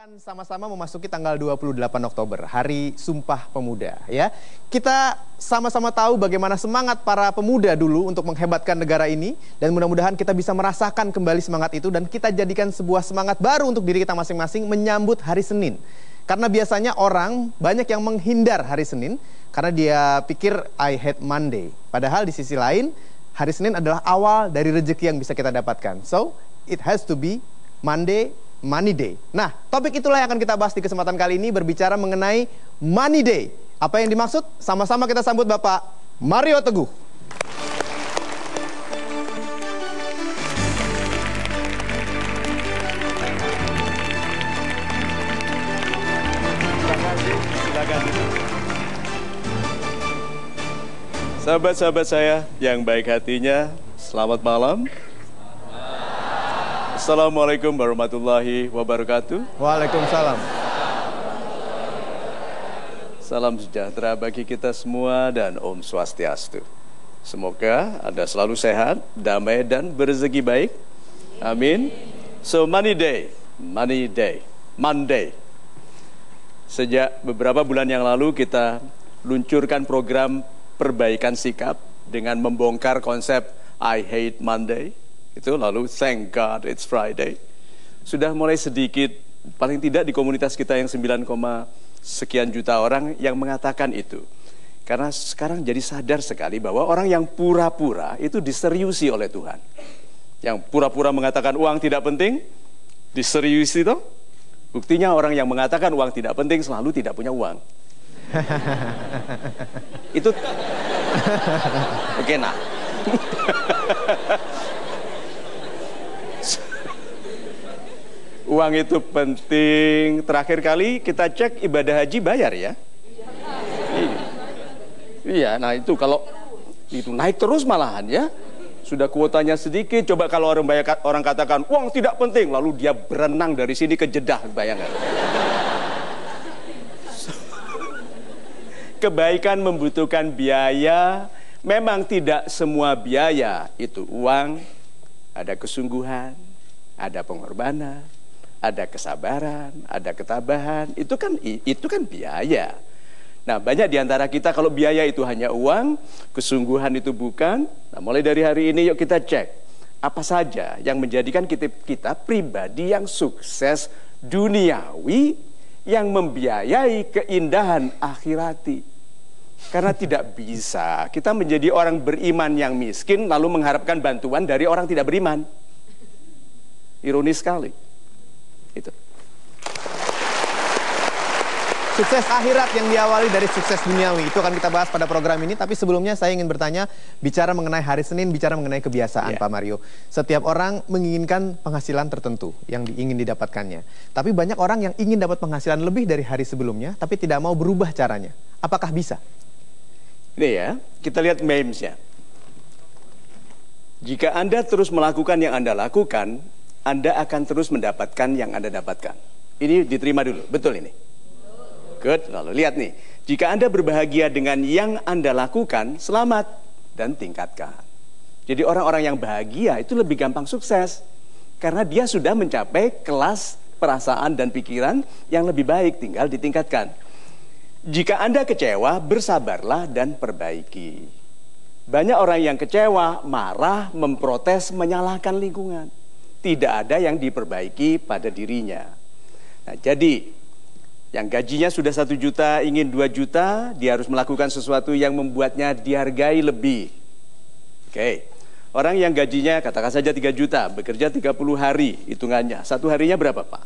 akan sama-sama memasuki tanggal 28 Oktober, Hari Sumpah Pemuda, ya. Kita sama-sama tahu bagaimana semangat para pemuda dulu untuk menghebatkan negara ini, dan mudah-mudahan kita bisa merasakan kembali semangat itu dan kita jadikan sebuah semangat baru untuk diri kita masing-masing menyambut hari Senin. Karena biasanya orang banyak yang menghindar hari Senin karena dia pikir I hate Monday. Padahal di sisi lain, hari Senin adalah awal dari rezeki yang bisa kita dapatkan. So, it has to be Monday, Money Day. Nah, topik itulah yang akan kita bahas di kesempatan kali ini, berbicara mengenai Money Day. Apa yang dimaksud? Sama-sama kita sambut Bapak Mario Teguh. Sahabat-sahabat saya yang baik hatinya, selamat malam. Assalamualaikum warahmatullahi wabarakatuh. Waalaikumsalam. Salam sejahtera bagi kita semua dan Om Swastiastu. Semoga Anda selalu sehat, damai dan berrezeki baik. Amin. So Money Day, Monday. Sejak beberapa bulan yang lalu kita luncurkan program perbaikan sikap dengan membongkar konsep I hate Monday. Itu lalu thank God it's Friday. Sudah mulai sedikit, paling tidak di komunitas kita yang 9, sekian juta orang yang mengatakan itu. Karena sekarang jadi sadar sekali bahwa orang yang pura-pura itu diseriusi oleh Tuhan. Yang pura-pura mengatakan uang tidak penting, diseriusi toh. Buktinya orang yang mengatakan uang tidak penting selalu tidak punya uang. Itu oke, nah. Uang itu penting. Terakhir kali kita cek ibadah haji bayar ya. Iya, nah itu kalau itu naik terus malahan ya. Sudah kuotanya sedikit. Coba kalau orang katakan uang tidak penting, lalu dia berenang dari sini ke Jeddah, bayangkan. Kebaikan membutuhkan biaya. Memang tidak semua biaya itu uang. Ada kesungguhan, ada pengorbanan, ada kesabaran, ada ketabahan. Itu kan biaya. Nah, banyak di antara kita kalau biaya itu hanya uang, kesungguhan itu bukan. Nah, mulai dari hari ini yuk kita cek apa saja yang menjadikan kita pribadi yang sukses duniawi yang membiayai keindahan akhirati. Karena tidak bisa kita menjadi orang beriman yang miskin lalu mengharapkan bantuan dari orang tidak beriman. Ironis sekali. Itu. Sukses akhirat yang diawali dari sukses duniawi, itu akan kita bahas pada program ini. Tapi sebelumnya saya ingin bertanya, bicara mengenai hari Senin, bicara mengenai kebiasaan Pak Mario. Setiap orang menginginkan penghasilan tertentu yang ingin didapatkannya. Tapi banyak orang yang ingin dapat penghasilan lebih dari hari sebelumnya, tapi tidak mau berubah caranya. Apakah bisa? Ini ya, kita lihat memesnya. Jika Anda terus melakukan yang Anda lakukan, Anda akan terus mendapatkan yang Anda dapatkan. Ini diterima dulu, betul ini? Good, lalu lihat nih. Jika Anda berbahagia dengan yang Anda lakukan, selamat dan tingkatkan. Jadi orang-orang yang bahagia itu lebih gampang sukses. Karena dia sudah mencapai kelas perasaan dan pikiran yang lebih baik, tinggal ditingkatkan. Jika Anda kecewa, bersabarlah dan perbaiki. Banyak orang yang kecewa, marah, memprotes, menyalahkan lingkungan. Tidak ada yang diperbaiki pada dirinya. Nah, jadi yang gajinya sudah 1 juta, ingin 2 juta, dia harus melakukan sesuatu yang membuatnya dihargai lebih. Oke. Orang yang gajinya katakan saja 3 juta, bekerja 30 hari, hitungannya. 1 harinya berapa, Pak?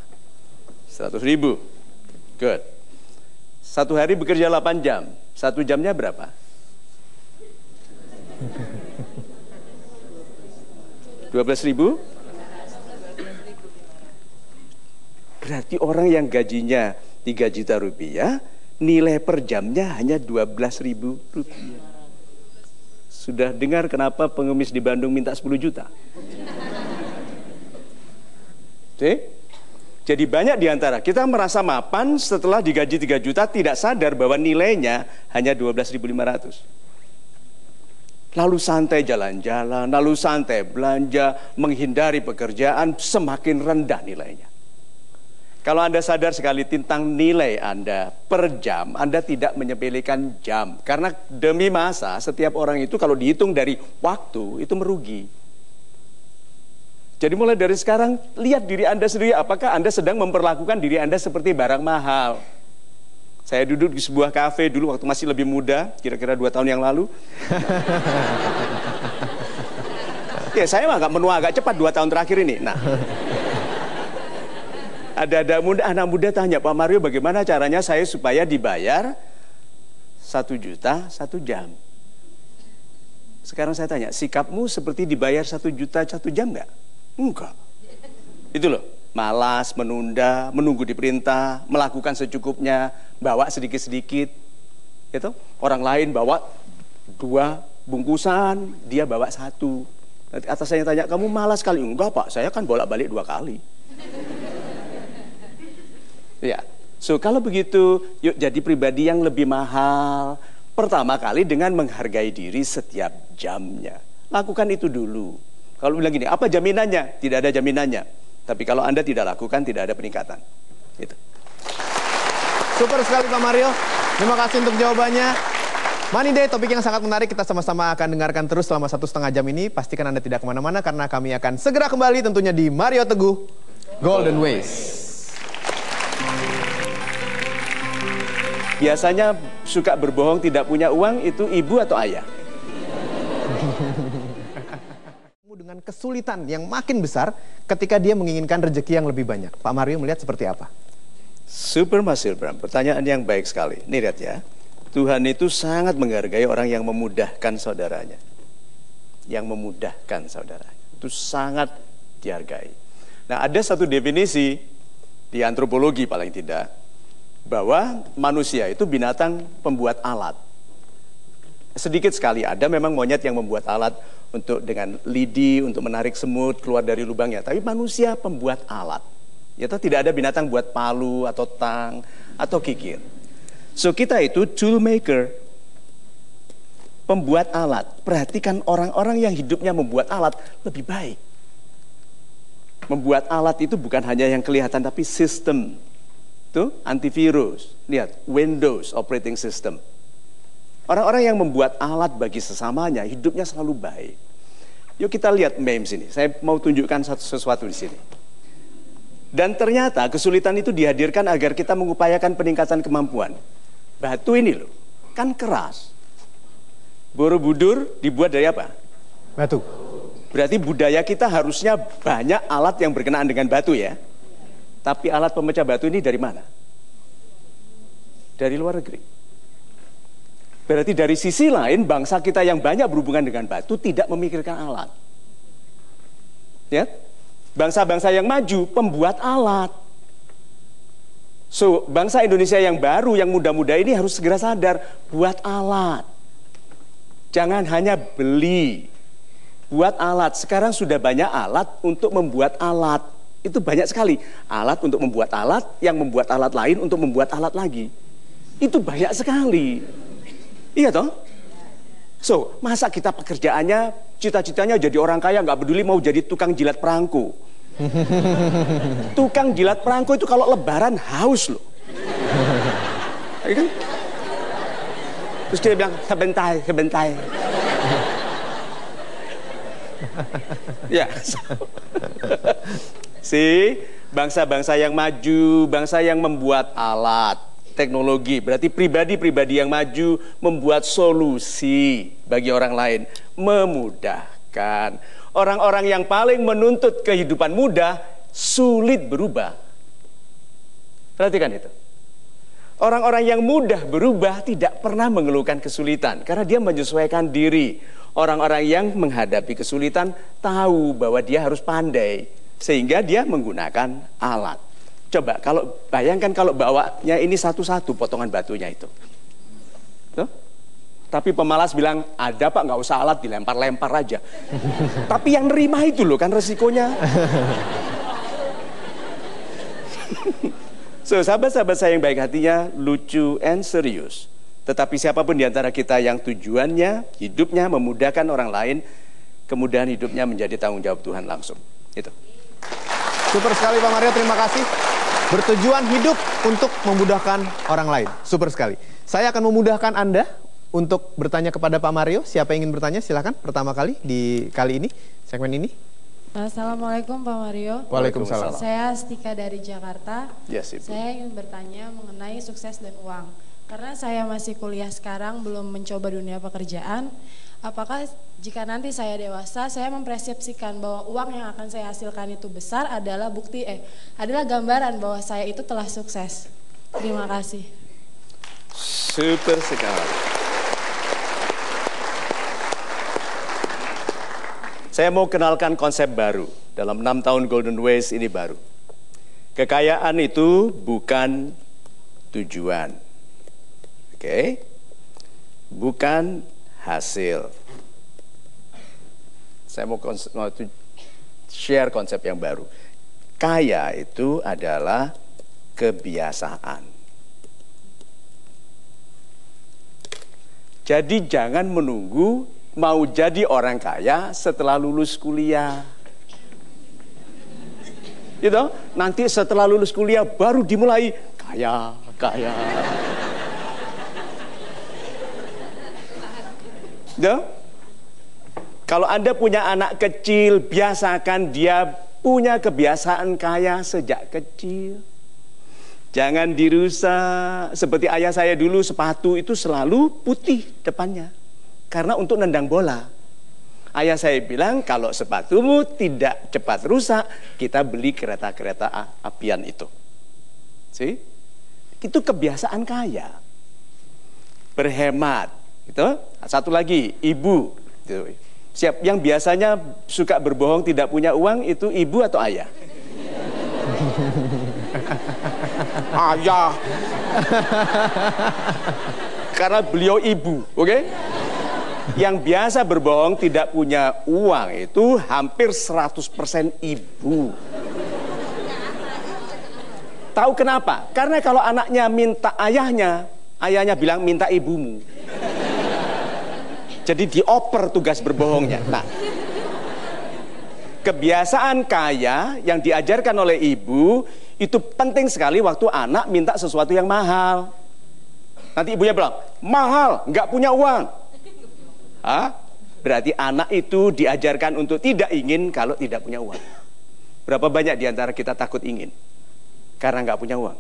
100.000. Good. 1 hari bekerja 8 jam. 1 jamnya berapa? $12.000. Berarti orang yang gajinya 3 juta rupiah, nilai per jamnya hanya 12.000 rupiah. Sudah dengar kenapa pengemis di Bandung minta 10 juta? Oke? Jadi banyak di antara kita merasa mapan setelah digaji 3 juta, tidak sadar bahwa nilainya hanya 12.500. Lalu santai jalan-jalan, lalu santai belanja, menghindari pekerjaan, semakin rendah nilainya. Kalau Anda sadar sekali tentang nilai Anda per jam, Anda tidak menyepelekan jam. Karena demi masa, setiap orang itu kalau dihitung dari waktu, itu merugi. Jadi mulai dari sekarang, lihat diri Anda sendiri, apakah Anda sedang memperlakukan diri Anda seperti barang mahal. Saya duduk di sebuah kafe dulu waktu masih lebih muda, kira-kira 2 tahun yang lalu. Ya saya mah agak menua agak cepat 2 tahun terakhir ini. Nah, ada anak muda tanya, Pak Mario bagaimana caranya saya supaya dibayar 1 juta 1 jam. Sekarang saya tanya, sikapmu seperti dibayar 1 juta 1 jam nggak? Enggak. Itu loh, malas, menunda, menunggu diperintah, melakukan secukupnya, bawa sedikit-sedikit. Gitu? Orang lain bawa 2 bungkusan, dia bawa 1. Nanti atasnya tanya, kamu malas kali? Enggak Pak, saya kan bolak-balik 2 kali. Ya, so kalau begitu, yuk jadi pribadi yang lebih mahal. Pertama kali dengan menghargai diri setiap jamnya. Lakukan itu dulu. Kalau bilang gini, apa jaminannya? Tidak ada jaminannya. Tapi kalau Anda tidak lakukan, tidak ada peningkatan. Gitu. Super sekali Pak Mario. Terima kasih untuk jawabannya. Money Day, topik yang sangat menarik. Kita sama-sama akan dengarkan terus selama 1,5 jam ini. Pastikan Anda tidak kemana-mana karena kami akan segera kembali tentunya di Mario Teguh Golden Ways. Biasanya suka berbohong tidak punya uang itu ibu atau ayah? Dengan kesulitan yang makin besar ketika dia menginginkan rezeki yang lebih banyak. Pak Mario melihat seperti apa? Super Mas Hilbram, pertanyaan yang baik sekali. Nih lihat ya, Tuhan itu sangat menghargai orang yang memudahkan saudaranya. Yang memudahkan saudaranya. Itu sangat dihargai. Nah ada satu definisi di antropologi paling tidak, bahwa manusia itu binatang pembuat alat. Sedikit sekali ada memang monyet yang membuat alat untuk dengan lidi, untuk menarik semut keluar dari lubangnya. Tapi manusia pembuat alat. Yaitu tidak ada binatang buat palu atau tang atau kikir. So kita itu tool maker, pembuat alat. Perhatikan orang-orang yang hidupnya membuat alat lebih baik. Membuat alat itu bukan hanya yang kelihatan tapi sistem. Tuh, antivirus, lihat, Windows operating system. Orang-orang yang membuat alat bagi sesamanya, hidupnya selalu baik. Yuk kita lihat memes ini. Saya mau tunjukkan sesuatu di sini. Dan ternyata kesulitan itu dihadirkan agar kita mengupayakan peningkatan kemampuan. Batu ini loh, kan keras. Borobudur dibuat dari apa? Batu. Berarti budaya kita harusnya banyak alat yang berkenaan dengan batu ya. Tapi alat pemecah batu ini dari mana? Dari luar negeri. Berarti dari sisi lain bangsa kita yang banyak berhubungan dengan batu tidak memikirkan alat. Ya? Bangsa-bangsa yang maju pembuat alat. So, bangsa Indonesia yang baru, yang muda-muda ini harus segera sadar buat alat. Jangan hanya beli. Buat alat. Sekarang sudah banyak alat untuk membuat alat. Itu banyak sekali. Alat untuk membuat alat, yang membuat alat lain untuk membuat alat lagi. Itu banyak sekali. Iya toh? So, masa kita pekerjaannya, cita-citanya jadi orang kaya, nggak peduli mau jadi tukang jilat perangko. Tukang jilat perangko itu kalau lebaran haus loh. Ya kan? Terus dia bilang, sebentar, sebentar. Ya. Bangsa-bangsa yang maju, bangsa yang membuat alat, teknologi. Berarti pribadi-pribadi yang maju membuat solusi bagi orang lain, memudahkan. Orang-orang yang paling menuntut kehidupan mudah, sulit berubah. Perhatikan itu. Orang-orang yang mudah berubah tidak pernah mengeluhkan kesulitan, karena dia menyesuaikan diri. Orang-orang yang menghadapi kesulitan tahu bahwa dia harus pandai. Sehingga dia menggunakan alat. Coba kalau bayangkan kalau bawanya ini satu-satu potongan batunya itu. Tuh? Tapi pemalas bilang, ada Pak, nggak usah alat, dilempar-lempar aja. Tapi yang nerima itu loh kan resikonya. So, sahabat-sahabat saya yang baik hatinya, lucu and serius. Tetapi siapapun di antara kita yang tujuannya, hidupnya memudahkan orang lain, kemudahan hidupnya menjadi tanggung jawab Tuhan langsung. Itu. Super sekali Pak Mario, terima kasih. Bertujuan hidup untuk memudahkan orang lain. Super sekali. Saya akan memudahkan Anda untuk bertanya kepada Pak Mario. Siapa yang ingin bertanya? Silakan pertama kali di kali ini, segmen ini. Assalamualaikum Pak Mario. Waalaikumsalam. Saya Stika dari Jakarta. Yes, Ibu. Saya ingin bertanya mengenai sukses dan uang. Karena saya masih kuliah sekarang, belum mencoba dunia pekerjaan. Apakah jika nanti saya dewasa, saya mempersepsikan bahwa uang yang akan saya hasilkan itu besar adalah adalah gambaran bahwa saya itu telah sukses. Terima kasih. Super sekali. Saya mau kenalkan konsep baru. Dalam 6 tahun Golden Ways ini baru. Kekayaan itu bukan tujuan. Oke? Bukan hasil. Saya mau share konsep yang baru. Kaya itu adalah kebiasaan. Jadi jangan menunggu mau jadi orang kaya setelah lulus kuliah. Gitu, nanti setelah lulus kuliah baru dimulai kaya. Gitu? Kalau Anda punya anak kecil, biasakan dia punya kebiasaan kaya sejak kecil. Jangan dirusak. Seperti ayah saya dulu, sepatu itu selalu putih depannya. Karena untuk nendang bola. Ayah saya bilang, kalau sepatumu tidak cepat rusak, kita beli kereta-kereta apian itu. See? Itu kebiasaan kaya. Berhemat. Gitu. Satu lagi, ibu. Gitu. Siap, yang biasanya suka berbohong tidak punya uang, itu ibu atau ayah? Ayah. Karena beliau ibu, oke? Yang biasa berbohong tidak punya uang itu hampir 100% ibu. Tahu kenapa? Karena kalau anaknya minta ayahnya, ayahnya bilang minta ibumu. Jadi dioper tugas berbohongnya. Nah, kebiasaan kaya yang diajarkan oleh ibu itu penting sekali waktu anak minta sesuatu yang mahal. Nanti ibunya bilang, mahal, nggak punya uang. Hah? Berarti anak itu diajarkan untuk tidak ingin kalau tidak punya uang. Berapa banyak di antara kita takut ingin karena nggak punya uang?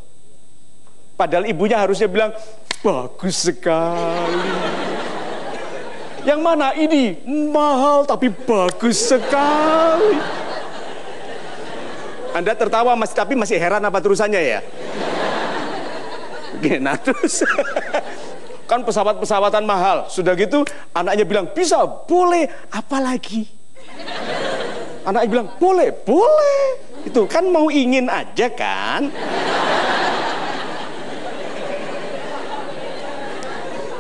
Padahal ibunya harusnya bilang, bagus sekali. Yang mana ini? Mahal tapi bagus sekali. Anda tertawa tapi masih heran apa terusannya ya? Nah terus kan pesawat-pesawatan mahal. Sudah gitu anaknya bilang bisa, boleh, apalagi? Anaknya bilang boleh. Itu kan mau ingin aja kan?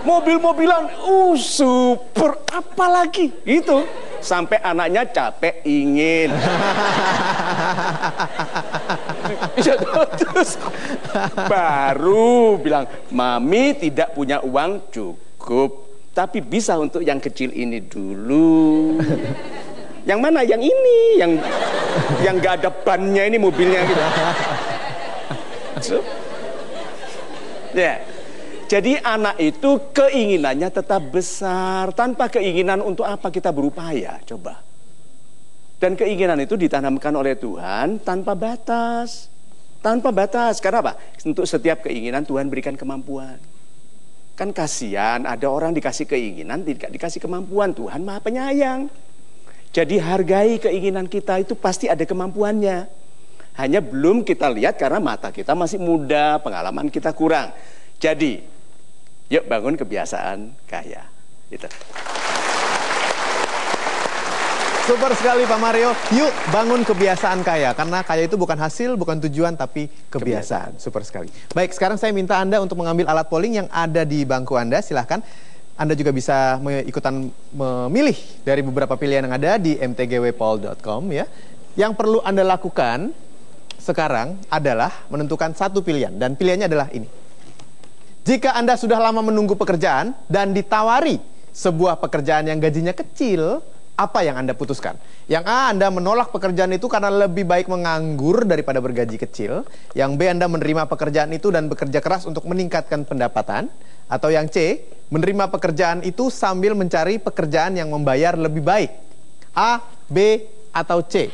Mobil-mobilan, super, apalagi? Gitu. Sampai anaknya capek ingin. Terus baru bilang, mami tidak punya uang cukup, tapi bisa untuk yang kecil ini dulu. Yang mana? Yang ini, yang gak ada bannya ini mobilnya gitu. So, yeah. Jadi anak itu keinginannya tetap besar. Tanpa keinginan untuk apa kita berupaya? Coba. Dan keinginan itu ditanamkan oleh Tuhan tanpa batas. Tanpa batas. Karena apa? Untuk setiap keinginan Tuhan berikan kemampuan. Kan kasihan ada orang dikasih keinginan, tidak dikasih kemampuan. Tuhan Maha Penyayang. Jadi hargai keinginan kita, itu pasti ada kemampuannya. Hanya belum kita lihat karena mata kita masih muda, pengalaman kita kurang. Jadi yuk bangun kebiasaan kaya. Gitu. Super sekali Pak Mario. Yuk bangun kebiasaan kaya. Karena kaya itu bukan hasil, bukan tujuan, tapi kebiasaan. Super sekali. Baik, sekarang saya minta Anda untuk mengambil alat polling yang ada di bangku Anda. Silahkan. Anda juga bisa ikutan memilih dari beberapa pilihan yang ada di mtgwpol.com ya. Yang perlu Anda lakukan sekarang adalah menentukan satu pilihan. Dan pilihannya adalah ini. Jika Anda sudah lama menunggu pekerjaan dan ditawari sebuah pekerjaan yang gajinya kecil, Apa yang Anda putuskan? Yang A, Anda menolak pekerjaan itu karena lebih baik menganggur daripada bergaji kecil. Yang B, Anda menerima pekerjaan itu dan bekerja keras untuk meningkatkan pendapatan. Atau yang C, menerima pekerjaan itu sambil mencari pekerjaan yang membayar lebih baik. A, B, atau C?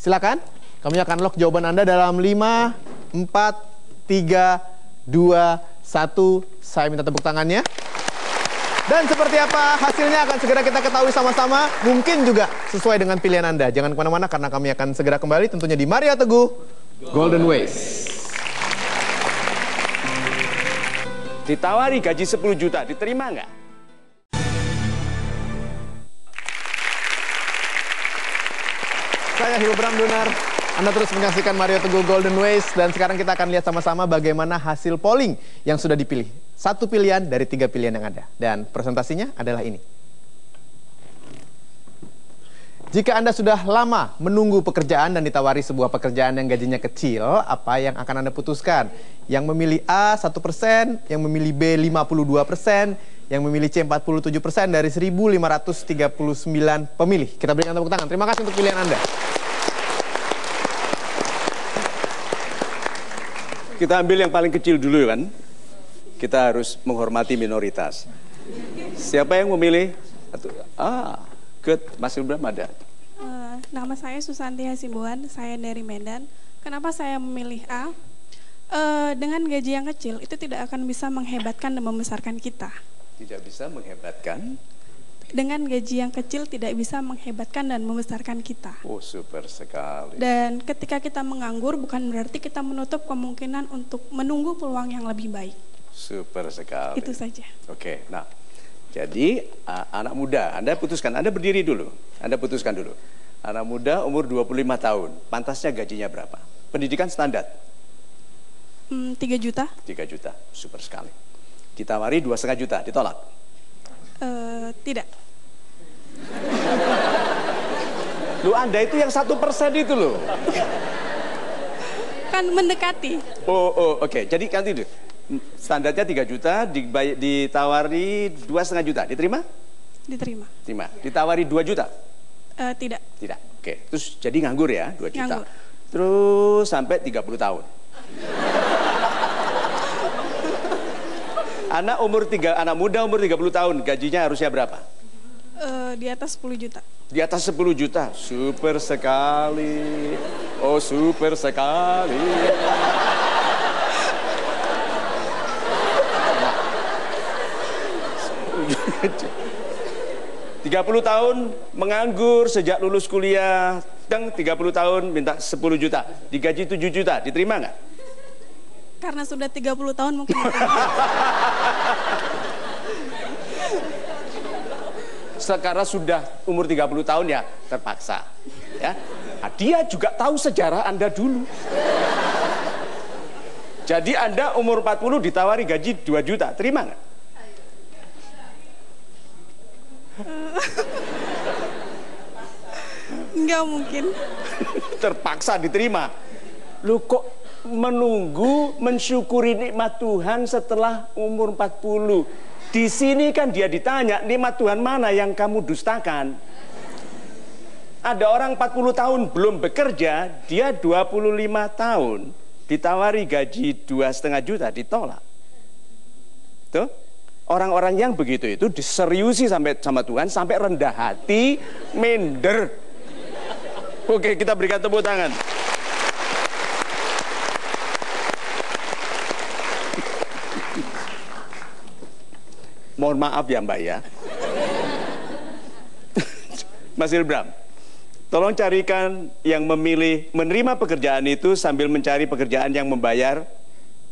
Silakan, kami akan lock jawaban Anda dalam 5, 4, 3, 2, 1. Saya minta tepuk tangannya. Dan seperti apa hasilnya akan segera kita ketahui sama-sama. Mungkin juga sesuai dengan pilihan Anda. Jangan kemana-mana karena kami akan segera kembali tentunya di Maria Teguh Golden Ways. Ditawari gaji 10 juta, diterima nggak? Saya Hilbram Dunar. Anda terus menyaksikan Maria Teguh Golden Ways. Dan sekarang kita akan lihat sama-sama bagaimana hasil polling yang sudah dipilih. Satu pilihan dari 3 pilihan yang ada. Dan presentasinya adalah ini. Jika Anda sudah lama menunggu pekerjaan dan ditawari sebuah pekerjaan yang gajinya kecil, apa yang akan Anda putuskan? Yang memilih A 1%, yang memilih B 52%, yang memilih C 47% dari 1.539 pemilih. Kita berikan tepuk tangan. Terima kasih untuk pilihan Anda. Kita ambil yang paling kecil dulu kan. Kita harus menghormati minoritas. Siapa yang memilih? Good. Mas Ilbram ada. Nama saya Susanti Hasibuan, saya dari Medan. Kenapa saya memilih A? Dengan gaji yang kecil itu tidak akan bisa menghebatkan dan membesarkan kita. Tidak bisa menghebatkan. Dengan gaji yang kecil tidak bisa menghebatkan dan membesarkan kita. Oh, super sekali. Dan ketika kita menganggur bukan berarti kita menutup kemungkinan untuk menunggu peluang yang lebih baik. Super sekali. Itu saja. Oke, nah. Jadi anak muda, Anda putuskan, Anda berdiri dulu. Anda putuskan dulu. Anak muda umur 25 tahun, pantasnya gajinya berapa? Pendidikan standar? 3 juta. 3 juta, super sekali. Ditawari 2,5 juta, ditolak? Tidak. Lu Anda itu yang 1% itu loh. Kan mendekati. Oke. Jadi nanti dulu. Standarnya 3 juta, ditawari 2,5 juta, diterima? Diterima. Terima. Ditawari 2 juta? Tidak. Tidak. Oke. Terus jadi nganggur ya, 2 juta. Nganggur. Terus sampai 30 tahun. Anak muda umur 30 tahun, gajinya harusnya berapa? Di atas 10 juta. Di atas 10 juta. Super sekali. Oh, super sekali. 30 tahun menganggur sejak lulus kuliah, 30 tahun minta 10 juta, digaji 7 juta, diterima nggak? Karena sudah 30 tahun mungkin. Sekarang sudah umur 30 tahun ya terpaksa. Ya. Nah, dia juga tahu sejarah Anda dulu. Jadi Anda umur 40 ditawari gaji 2 juta, terima nggak? Enggak mungkin. Terpaksa diterima. Lu kok menunggu mensyukuri nikmat Tuhan setelah umur 40? Di sini kan dia ditanya, nikmat Tuhan mana yang kamu dustakan? Ada orang 40 tahun belum bekerja, dia 25 tahun ditawari gaji 2,5 juta, ditolak. Tuh, orang-orang yang begitu itu diseriusi sama Tuhan sampai rendah hati, minder. Oke, kita berikan tepuk tangan. Mohon maaf ya Mbak ya. Mas Ilbram, tolong carikan yang memilih menerima pekerjaan itu sambil mencari pekerjaan yang membayar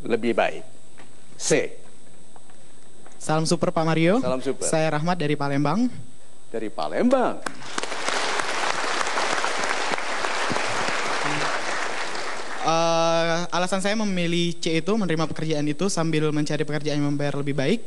lebih baik. C. Salam super Pak Mario. Salam super. Saya Rahmat dari Palembang. Dari Palembang. Alasan saya memilih C itu, menerima pekerjaan itu sambil mencari pekerjaan yang membayar lebih baik.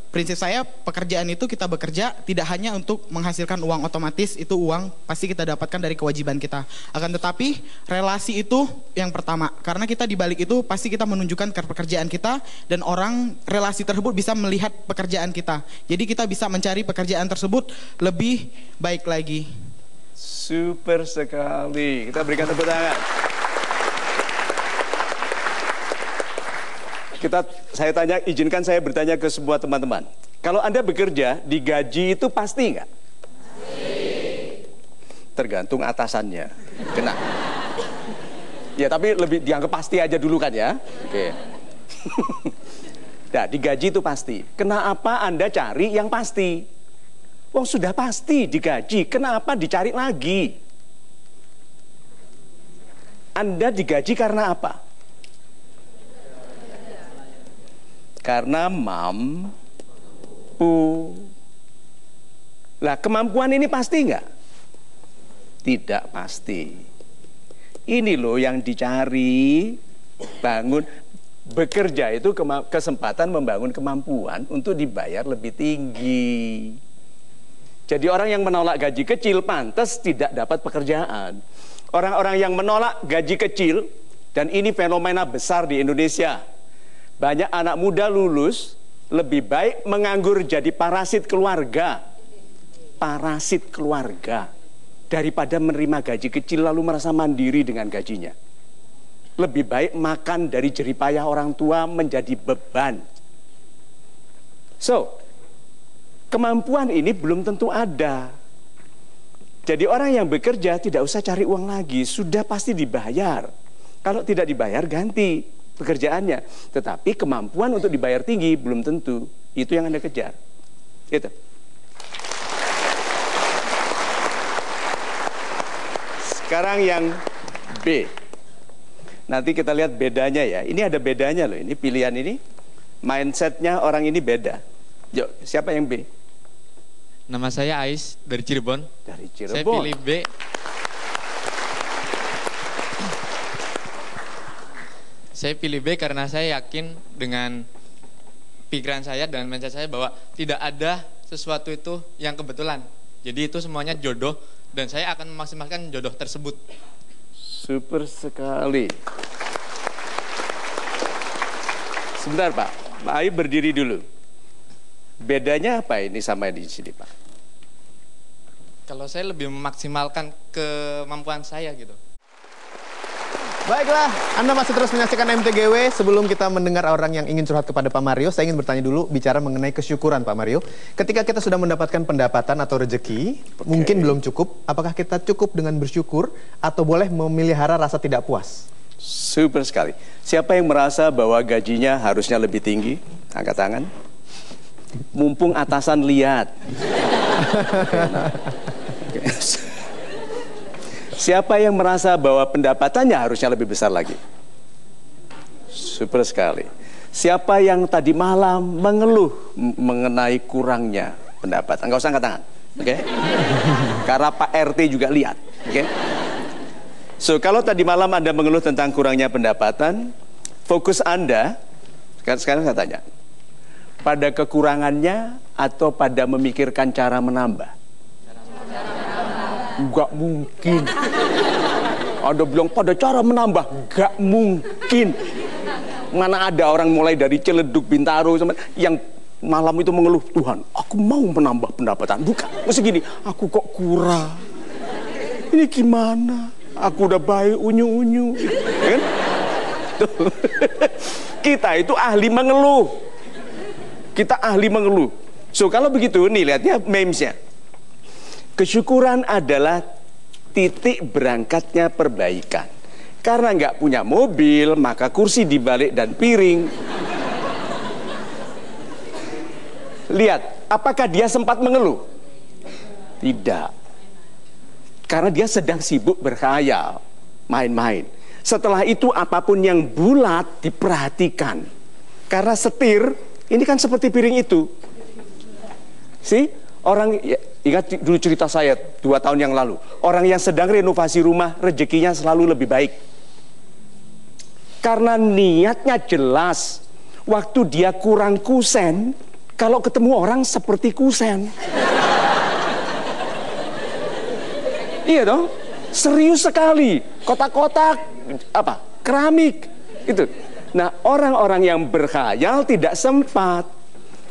prinsip saya pekerjaan itu kita bekerja tidak hanya untuk menghasilkan uang otomatis, itu uang pasti kita dapatkan dari kewajiban kita. Akan tetapi relasi itu yang pertama, karena kita di balik itu pasti kita menunjukkan pekerjaan kita dan orang relasi tersebut bisa melihat pekerjaan kita. Jadi kita bisa mencari pekerjaan tersebut lebih baik lagi. Super sekali. Kita berikan tepuk tangan. Izinkan saya bertanya ke semua teman-teman. Kalau Anda bekerja, digaji itu pasti nggak? Pasti. Tergantung atasannya. Kena. Ya, tapi lebih dianggap pasti aja dulu kan ya. Oke. Nah, digaji itu pasti. Kenapa Anda cari yang pasti? Wong sudah pasti digaji, kenapa dicari lagi? Anda digaji karena apa? Karena mampu. Lah, kemampuan ini pasti nggak? Tidak pasti. Ini loh yang dicari. Bekerja itu kesempatan membangun kemampuan untuk dibayar lebih tinggi. Jadi orang yang menolak gaji kecil pantas tidak dapat pekerjaan. Orang-orang yang menolak gaji kecil, dan ini fenomena besar di Indonesia. Banyak anak muda lulus, lebih baik menganggur jadi parasit keluarga. Parasit keluarga. Daripada menerima gaji kecil lalu merasa mandiri dengan gajinya. Lebih baik makan dari jeripayah orang tua menjadi beban. So, kemampuan ini belum tentu ada. Jadi orang yang bekerja tidak usah cari uang lagi, sudah pasti dibayar. Kalau tidak dibayar ganti pekerjaannya. Tetapi kemampuan untuk dibayar tinggi belum tentu. Itu yang Anda kejar. Itu. Sekarang yang B. Nanti kita lihat bedanya ya. Ini ada bedanya loh. Ini pilihan ini. Mindsetnya orang ini beda. Yuk, siapa yang B? Nama saya Ais dari Cirebon. Dari Cirebon. Saya pilih B. Saya pilih B karena saya yakin dengan pikiran saya dan mindset saya bahwa tidak ada sesuatu itu yang kebetulan. Jadi itu semuanya jodoh dan saya akan memaksimalkan jodoh tersebut. Super sekali. Sebentar Pak, Pak Ayu berdiri dulu. Bedanya apa ini sama di sini Pak? Kalau saya lebih memaksimalkan kemampuan saya gitu. Baiklah, Anda masih terus menyaksikan MTGW. Sebelum kita mendengar orang yang ingin curhat kepada Pak Mario, saya ingin bertanya dulu bicara mengenai kesyukuran Pak Mario. Ketika kita sudah mendapatkan pendapatan atau rezeki, mungkin belum cukup, apakah kita cukup dengan bersyukur atau boleh memelihara rasa tidak puas? Super sekali. Siapa yang merasa bahwa gajinya harusnya lebih tinggi? Angkat tangan. Mumpung atasan lihat. Siapa yang merasa bahwa pendapatannya harusnya lebih besar lagi? Super sekali. Siapa yang tadi malam mengeluh mengenai kurangnya pendapatan? Enggak usah angkat tangan, oke? Karena Pak RT juga lihat, oke? So, kalau tadi malam Anda mengeluh tentang kurangnya pendapatan, fokus Anda, sekarang saya tanya, pada kekurangannya atau pada memikirkan cara menambah? Enggak mungkin. Anda bilang pada cara menambah, enggak mungkin. Mana ada orang mulai dari Ciledug, Bintaro yang malam itu mengeluh, Tuhan, aku mau menambah pendapatan. Bukan, mesti gini, aku kok kurang. Ini gimana? Aku udah baik unyu-unyu. Kan? Kita itu ahli mengeluh. Kita ahli mengeluh. So kalau begitu, nih lihatnya memesnya. Kesyukuran adalah titik berangkatnya perbaikan. Karena nggak punya mobil, maka kursi dibalik dan piring. Lihat, apakah dia sempat mengeluh? Tidak. Karena dia sedang sibuk berkhayal, main-main. Setelah itu apapun yang bulat diperhatikan. Karena setir, ini kan seperti piring itu. Orang, ya, ingat dulu cerita saya 2 tahun yang lalu. Orang yang sedang renovasi rumah, rezekinya selalu lebih baik. Karena niatnya jelas. Waktu dia kurang kusen, kalau ketemu orang seperti kusen. Iya dong, serius sekali, kotak-kotak, keramik, gitu. Nah, orang-orang yang berkhayal tidak sempat,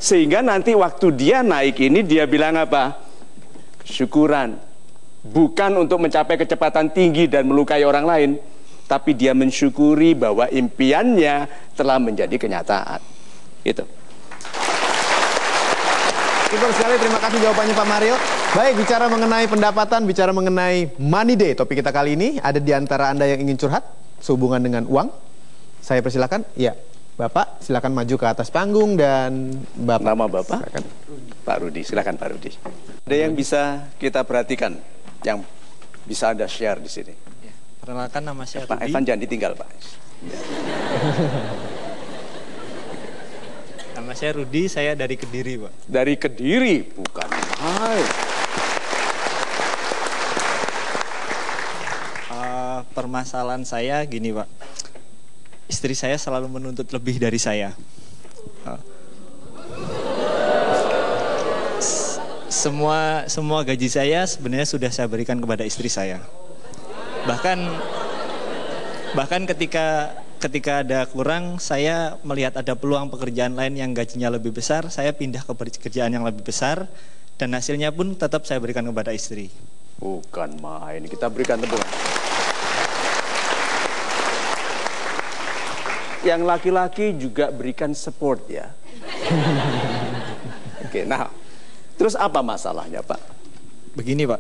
sehingga nanti waktu dia naik ini dia bilang apa? Syukuran, bukan untuk mencapai kecepatan tinggi dan melukai orang lain, tapi dia mensyukuri bahwa impiannya telah menjadi kenyataan. Itu. Super sekali, terima kasih jawabannya Pak Mario. Baik, bicara mengenai pendapatan, bicara mengenai money day, topik kita kali ini. Ada di antara Anda yang ingin curhat sehubungan dengan uang? Saya persilakan. Ya, Bapak silakan maju ke atas panggung dan Bapak. Nama Bapak? Silakan. Pak Rudi, silakan Pak Rudi. Ada yang bisa kita perhatikan, yang bisa Anda share di sini? Perkenalkan, nama saya Pak Rudi. Evan jangan ditinggal, Pak. Nama saya Rudi, saya dari Kediri, Pak. Dari Kediri, bukan. Hai. Permasalahan saya gini, Pak. Istri saya selalu menuntut lebih dari saya. Semua gaji saya sebenarnya sudah saya berikan kepada istri saya. Bahkan ketika ada kurang, saya melihat ada peluang pekerjaan lain yang gajinya lebih besar, saya pindah ke pekerjaan yang lebih besar, dan hasilnya pun tetap saya berikan kepada istri. Bukan main, kita berikan tepukan. Yang laki-laki juga berikan support ya. Oke, nah, terus apa masalahnya, Pak? Begini, Pak,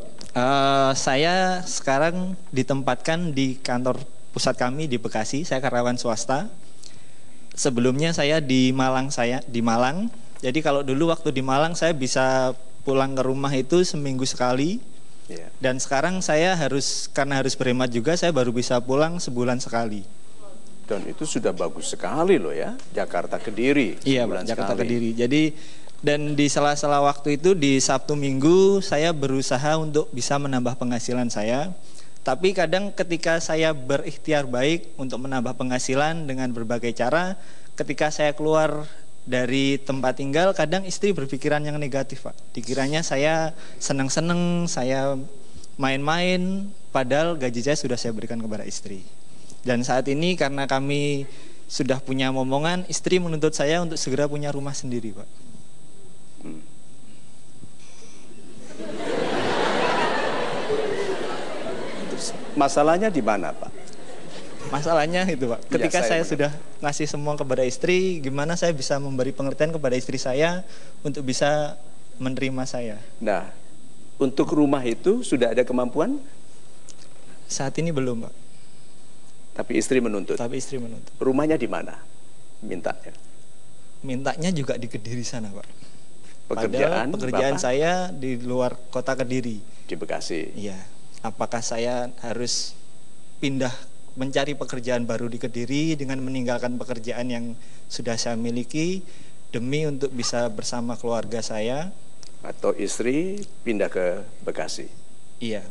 saya sekarang ditempatkan di kantor pusat kami di Bekasi. Saya karyawan swasta. Sebelumnya saya di Malang. Jadi kalau dulu waktu di Malang saya bisa pulang ke rumah itu seminggu sekali. Yeah. Dan sekarang saya karena harus berhemat juga, saya baru bisa pulang sebulan sekali. Dan itu sudah bagus sekali loh ya, Jakarta Kediri. Iya, Pak, Jakarta Kediri. Jadi dan di sela-sela waktu itu di Sabtu Minggu saya berusaha untuk bisa menambah penghasilan saya. Tapi kadang ketika saya berikhtiar baik untuk menambah penghasilan dengan berbagai cara, ketika saya keluar dari tempat tinggal, kadang istri berpikiran yang negatif, Pak. Dikiranya saya seneng-seneng, saya main-main, padahal gaji saya sudah saya berikan kepada istri. Dan saat ini karena kami sudah punya momongan, istri menuntut saya untuk segera punya rumah sendiri, Pak. Masalahnya di mana, Pak? Masalahnya itu, Pak. Ketika saya sudah ngasih semua kepada istri, gimana saya bisa memberi pengertian kepada istri saya untuk bisa menerima saya? Nah, untuk rumah itu sudah ada kemampuan? Saat ini belum, Pak. Tapi istri menuntut. Rumahnya di mana? Mintanya juga di Kediri sana, Pak. Pekerjaan Bapak? Saya di luar kota Kediri. Di Bekasi. Iya. Apakah saya harus pindah mencari pekerjaan baru di Kediri dengan meninggalkan pekerjaan yang sudah saya miliki demi untuk bisa bersama keluarga saya? Atau istri pindah ke Bekasi? Iya.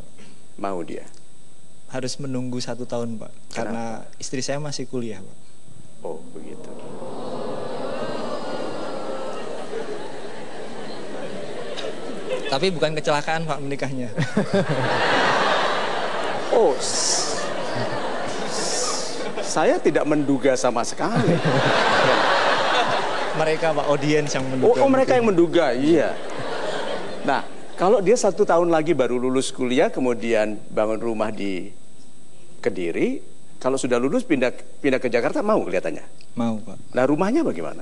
Mau dia? Harus menunggu 1 tahun, Pak. Kenapa? Karena istri saya masih kuliah, Pak. Oh, begitu. Tapi bukan kecelakaan, Pak, menikahnya. Oh, saya tidak menduga sama sekali. Mereka, Pak, audiens yang menduga. Oh, mereka yang menduga, iya. Nah, kalau dia 1 tahun lagi baru lulus kuliah, kemudian bangun rumah di Kediri, kalau sudah lulus pindah ke Jakarta, mau kelihatannya? Mau, Pak. Nah, rumahnya bagaimana?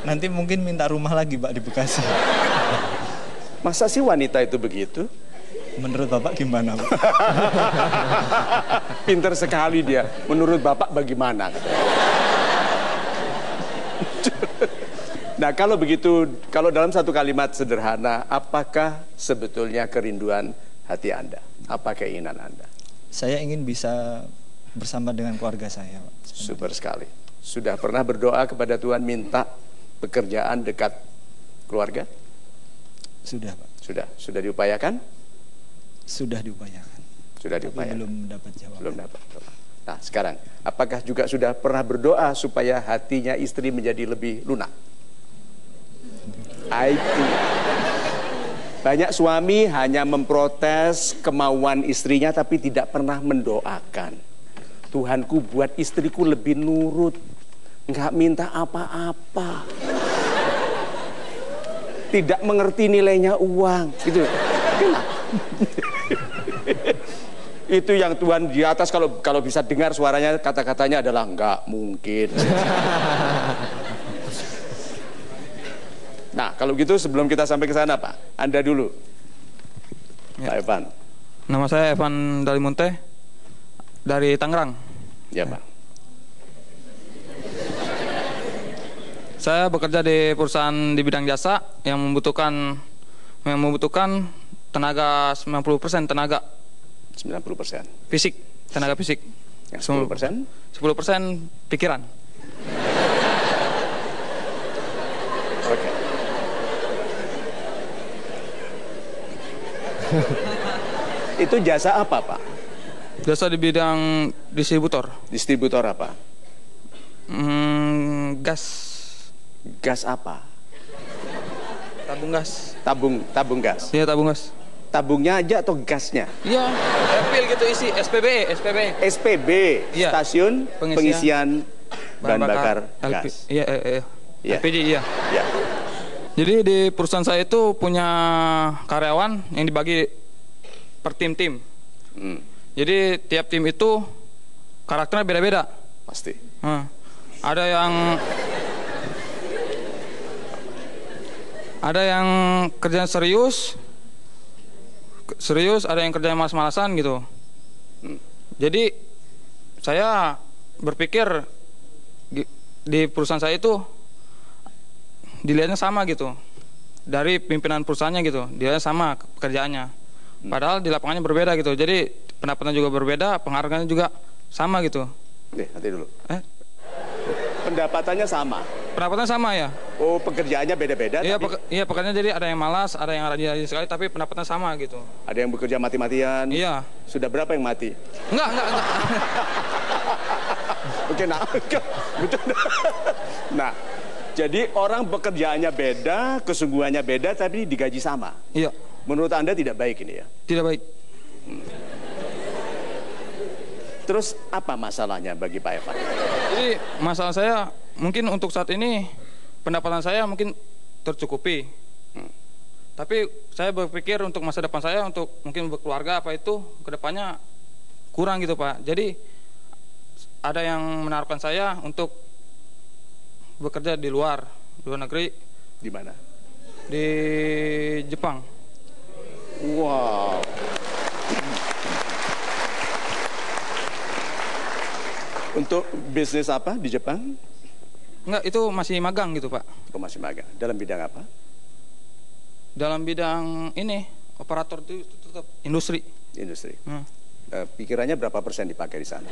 Nanti mungkin minta rumah lagi, Pak, di Bekasi. Masa sih wanita itu begitu? Menurut Bapak gimana, Pak? Pinter sekali dia. Menurut Bapak bagaimana? Nah, kalau begitu, kalau dalam satu kalimat sederhana, apakah sebetulnya kerinduan hati Anda? Apa keinginan Anda? Saya ingin bisa bersama dengan keluarga saya, Pak. Super sekali. Sudah pernah berdoa kepada Tuhan minta pekerjaan dekat keluarga? Sudah, Pak. Sudah diupayakan? Sudah diupayakan. Sudah Tapi diupayakan. belum mendapat jawaban. Belum dapat. Nah, sekarang, apakah juga sudah pernah berdoa supaya hatinya istri menjadi lebih lunak? Itu. Banyak suami hanya memprotes kemauan istrinya tapi tidak pernah mendoakan. Tuhanku buat istriku lebih nurut, nggak minta apa-apa, tidak mengerti nilainya uang, gitu. Itu yang Tuhan di atas kalau bisa dengar suaranya, kata-katanya adalah nggak mungkin. Nah, kalau gitu sebelum kita sampai ke sana, Pak, Anda dulu. Ya. Pak Evan. Nama saya Evan Dalimunte dari Tangerang. Ya, Pak. Saya bekerja di perusahaan di bidang jasa yang membutuhkan tenaga 90% tenaga 90%. Fisik, tenaga fisik. Yang 10%? 10% pikiran. Oke. Itu jasa apa, Pak? Jasa di bidang distributor. Distributor apa? Gas. Gas apa? Tabung gas. Tabung gas. Iya, tabung gas. Tabungnya aja atau gasnya? Iya, pil gitu isi SPB. SPB, iya. Stasiun pengisian bahan bakar gas. Iya. Iya. LPG, iya. Ya. Jadi di perusahaan saya itu punya karyawan yang dibagi per tim-tim. Jadi tiap tim itu karakternya beda-beda. Pasti. Ada yang kerjanya serius, ada yang kerjanya malas-malasan gitu. Jadi saya berpikir di perusahaan saya itu dilihatnya sama gitu, dari pimpinan perusahaannya gitu, dilihatnya sama pekerjaannya. Padahal di lapangannya berbeda gitu. Jadi pendapatnya juga berbeda, penghargaannya juga sama gitu. Nanti dulu. Pendapatannya sama. Pendapatannya sama ya. Oh, pekerjaannya beda-beda. Iya, tapi... iya, pekerjaannya jadi ada yang malas, ada yang rajin sekali, tapi pendapatnya sama gitu. Ada yang bekerja mati-matian. Iya. Sudah berapa yang mati? Enggak. Oke, nah, betul. Nah, jadi orang pekerjaannya beda, kesungguhannya beda, tapi digaji sama. Iya. Menurut Anda tidak baik ini ya? Tidak baik. Terus apa masalahnya bagi Pak Evan? Jadi masalah saya mungkin untuk saat ini pendapatan saya mungkin tercukupi. Tapi saya berpikir untuk masa depan saya, untuk mungkin berkeluarga apa itu kedepannya kurang gitu Pak. Jadi ada yang menaruhkan saya untuk bekerja di luar negeri. Di mana? Di Jepang. Wow. Untuk bisnis apa di Jepang? Enggak, itu masih magang gitu Pak. Oh, masih magang. Dalam bidang apa? Dalam bidang ini, operator itu tetap industri. Industri. Pikirannya berapa persen dipakai di sana?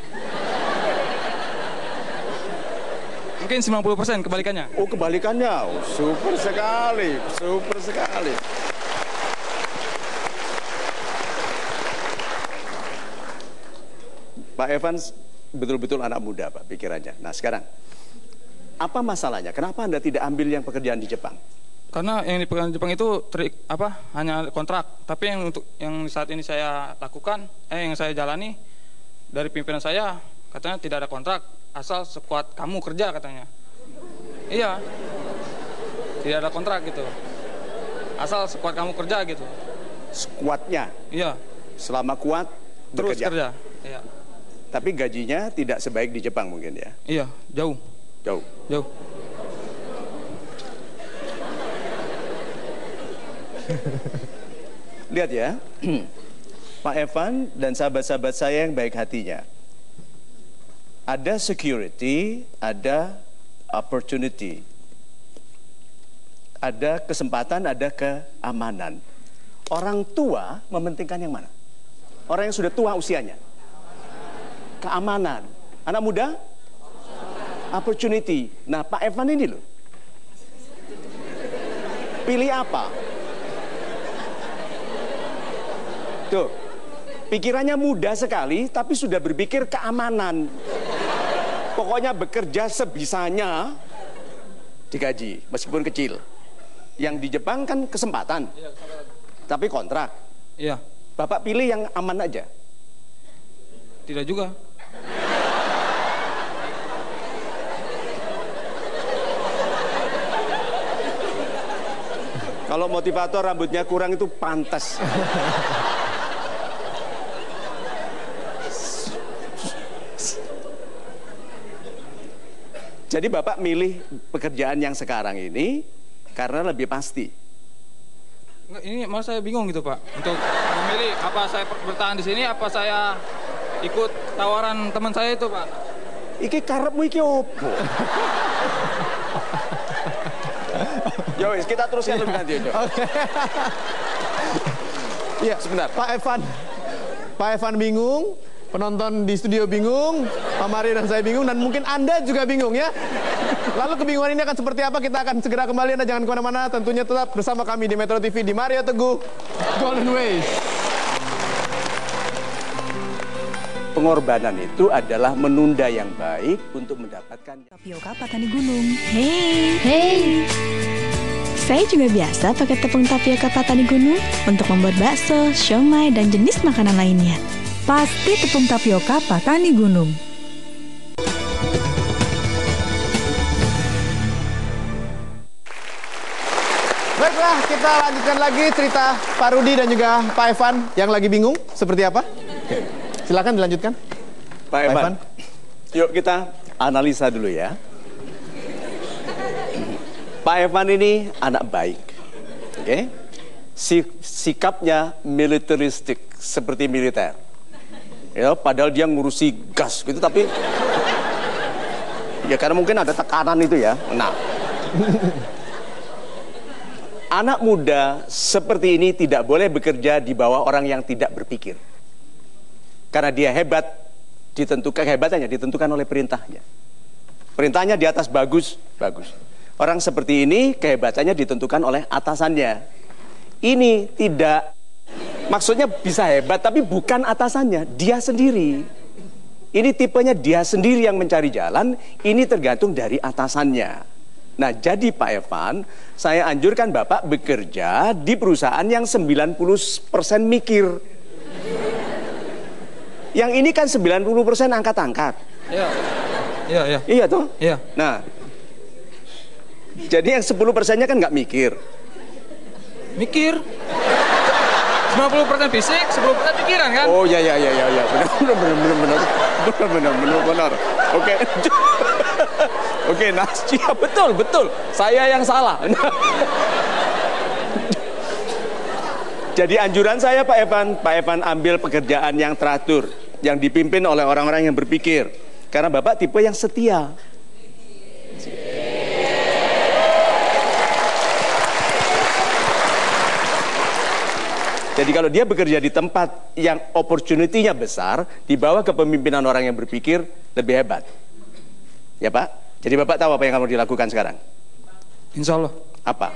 Mungkin 90% kebalikannya. Oh, kebalikannya. Oh, super sekali. Super sekali. Pak Evans betul-betul anak muda, Pak, pikirannya. Nah, sekarang apa masalahnya? Kenapa Anda tidak ambil yang pekerjaan di Jepang? Karena yang di pekerjaan Jepang itu hanya kontrak. Tapi yang saat ini saya lakukan, yang saya jalani dari pimpinan saya, katanya tidak ada kontrak, asal sekuat kamu kerja katanya. Iya, tidak ada kontrak gitu. Asal sekuat kamu kerja gitu. Sekuatnya? Iya. Selama kuat terus bekerja. Kerja. Iya. Tapi gajinya tidak sebaik di Jepang mungkin ya? Iya, jauh. Jauh. Lihat ya, Pak Evan dan sahabat-sahabat saya yang baik hatinya. Ada security, ada opportunity. Ada kesempatan, ada keamanan. Orang tua mementingkan yang mana? Orang yang sudah tua usianya. Keamanan. Anak muda? Opportunity. Nah, Pak Evan ini loh. Pilih apa? Tuh. Pikirannya muda sekali, tapi sudah berpikir keamanan. Pokoknya bekerja sebisanya, digaji, meskipun kecil. Yang di Jepang kan kesempatan. Iya, kesempatan. Tapi kontrak. Iya. Bapak pilih yang aman aja. Tidak juga. Kalau motivator rambutnya kurang itu pantas. Jadi Bapak milih pekerjaan yang sekarang ini karena lebih pasti. Enggak, ini malah saya bingung gitu Pak. Untuk memilih apa saya bertahan di sini, apa saya ikut tawaran teman saya itu Pak. Iki karepmu iki opo? Yo, kita teruskan lebih nanti. Oke. Iya, Sebentar. Pak Evan bingung, penonton di studio bingung, Pak Mario dan saya bingung, dan mungkin Anda juga bingung ya. Lalu kebingungan ini akan seperti apa? Kita akan segera kembali, Anda jangan kemana-mana. Tentunya tetap bersama kami di Metro TV, di Mario Teguh Golden Ways. Pengorbanan itu adalah menunda yang baik untuk mendapatkan Tapioka Patani Gunung. Hey. Saya juga biasa pakai tepung tapioka Patani Gunung untuk membuat bakso, siomay, dan jenis makanan lainnya. Pasti tepung tapioka Patani Gunung. Baiklah, kita lanjutkan lagi cerita Pak Rudi dan juga Pak Evan yang lagi bingung seperti apa. Silakan dilanjutkan. Pak Evan. Yuk kita analisa dulu ya. Pak Evan ini anak baik. Oke. Sikapnya militeristik seperti militer. Ya, padahal dia ngurusi gas gitu, tapi ya karena mungkin ada tekanan itu ya. Nah. Anak muda seperti ini tidak boleh bekerja di bawah orang yang tidak berpikir. Karena dia hebat, kehebatannya ditentukan oleh perintahnya. Perintahnya di atas bagus. Orang seperti ini kehebatannya ditentukan oleh atasannya. Ini tidak, maksudnya bisa hebat tapi bukan atasannya, dia sendiri. Ini tipenya dia sendiri yang mencari jalan, ini tergantung dari atasannya. Nah, jadi Pak Evan, saya anjurkan Bapak bekerja di perusahaan yang 90% mikir. Yang ini kan 90% angkat-angkat. Iya. Iya toh? Iya. Nah, jadi yang 10%-nya kan nggak mikir. Mikir. 90% fisik, 10% pikiran kan? Oh ya. Benar. Oke. Oke, nah, ya, betul. Saya yang salah. Jadi anjuran saya Pak Evan ambil pekerjaan yang teratur, yang dipimpin oleh orang-orang yang berpikir. Karena Bapak tipe yang setia. Jadi kalau dia bekerja di tempat yang opportunity-nya besar, di bawah kepemimpinan orang yang berpikir, lebih hebat. Ya Pak? Jadi Bapak tahu apa yang harus dilakukan sekarang? Insya Allah. Apa?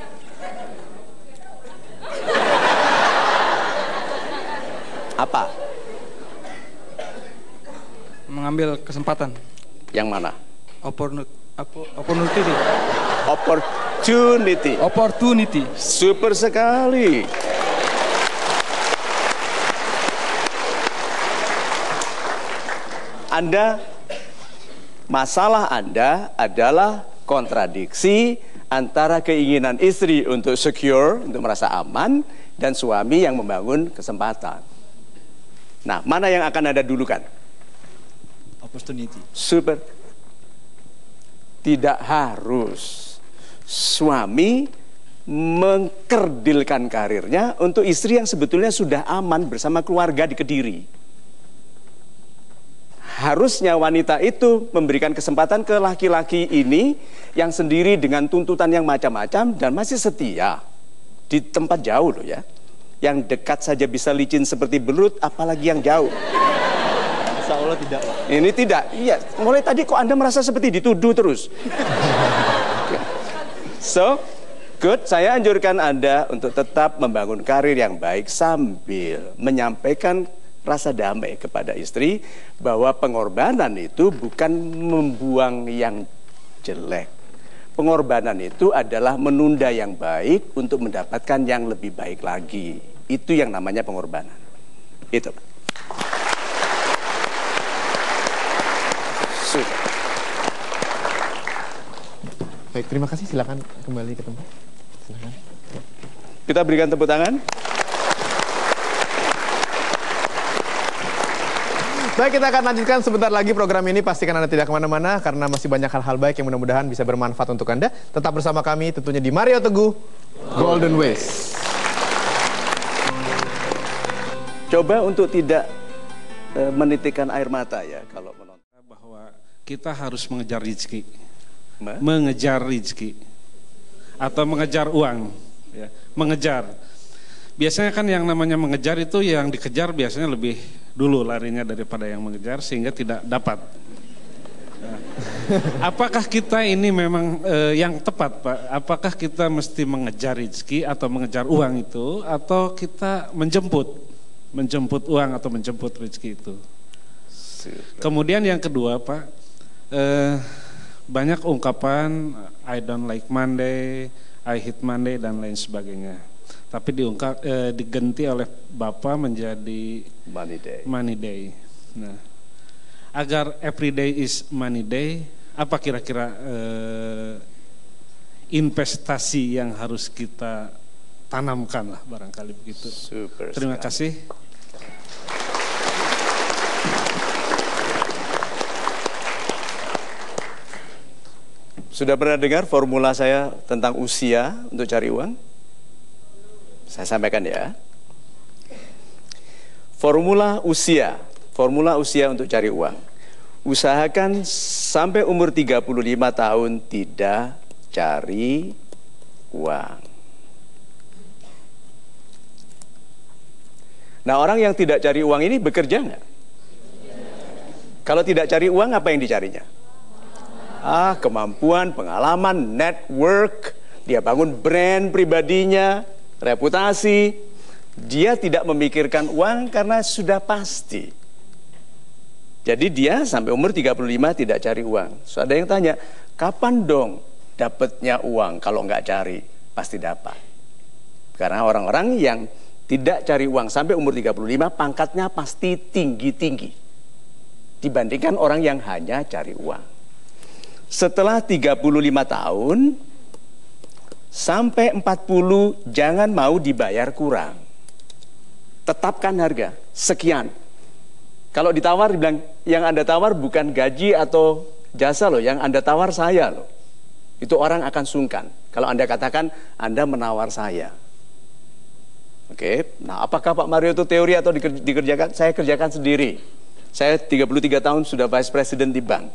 Apa? Mengambil kesempatan. Yang mana? Opportunity. Super sekali. Masalah Anda adalah kontradiksi antara keinginan istri untuk secure, untuk merasa aman, dan suami yang membangun kesempatan. Nah, mana yang akan Anda dulukan? Opportunity. Super. Tidak harus suami mengkerdilkan karirnya untuk istri yang sebetulnya sudah aman bersama keluarga di Kediri. Harusnya wanita itu memberikan kesempatan ke laki-laki ini yang sendiri dengan tuntutan yang macam-macam dan masih setia di tempat jauh loh ya. Yang dekat saja bisa licin seperti belut, apalagi yang jauh. Insya Allah tidak. Ini tidak. Iya, mulai tadi kok Anda merasa seperti dituduh terus. So, good. Saya anjurkan Anda untuk tetap membangun karir yang baik sambil menyampaikan rasa damai kepada istri bahwa pengorbanan itu bukan membuang yang jelek. Pengorbanan itu adalah menunda yang baik untuk mendapatkan yang lebih baik lagi. Itu yang namanya pengorbanan. Itu. Sudah. Baik, terima kasih. Silakan kembali ke tempat. Silakan. Kita berikan tepuk tangan. Baik, kita akan lanjutkan sebentar lagi program ini. Pastikan Anda tidak kemana-mana karena masih banyak hal-hal baik yang mudah-mudahan bisa bermanfaat untuk Anda. Tetap bersama kami tentunya di Mario Teguh Golden Ways. Coba untuk tidak menitikkan air mata ya kalau menonton. Bahwa kita harus mengejar rezeki. Mengejar rezeki. Atau mengejar uang. Ya. Mengejar. Biasanya kan yang namanya mengejar itu yang dikejar biasanya lebih dulu larinya daripada yang mengejar sehingga tidak dapat. Nah, apakah kita ini memang yang tepat, Pak? Apakah kita mesti mengejar rezeki atau mengejar uang itu, atau kita menjemput uang atau menjemput rezeki itu? Kemudian yang kedua, Pak, banyak ungkapan I don't like Monday, I hate Monday dan lain sebagainya. Tapi diganti oleh Bapak menjadi Money Day. Nah, agar every day is Money Day, apa kira-kira investasi yang harus kita tanamkan lah barangkali begitu. Terima kasih. Sudah pernah dengar formula saya tentang usia untuk cari uang? Saya sampaikan ya. Formula usia untuk cari uang. Usahakan sampai umur 35 tahun tidak cari uang. Nah, orang yang tidak cari uang ini bekerja nggak? Kalau tidak cari uang, apa yang dicarinya? Kemampuan, pengalaman, network. Dia bangun brand pribadinya, reputasi. Dia tidak memikirkan uang karena sudah pasti. Jadi dia sampai umur 35 tidak cari uang. So, ada yang tanya, kapan dong dapatnya uang? Kalau nggak cari, pasti dapat. Karena orang-orang yang tidak cari uang sampai umur 35, pangkatnya pasti tinggi-tinggi dibandingkan orang yang hanya cari uang. Setelah 35 tahun sampai 40, jangan mau dibayar kurang. Tetapkan harga sekian. Kalau ditawar, dibilang yang Anda tawar bukan gaji atau jasa loh, yang Anda tawar saya loh. Itu orang akan sungkan kalau Anda katakan Anda menawar saya. Oke, nah apakah Pak Mario itu teori atau dikerjakan? Saya kerjakan sendiri. Saya 33 tahun sudah vice president di bank.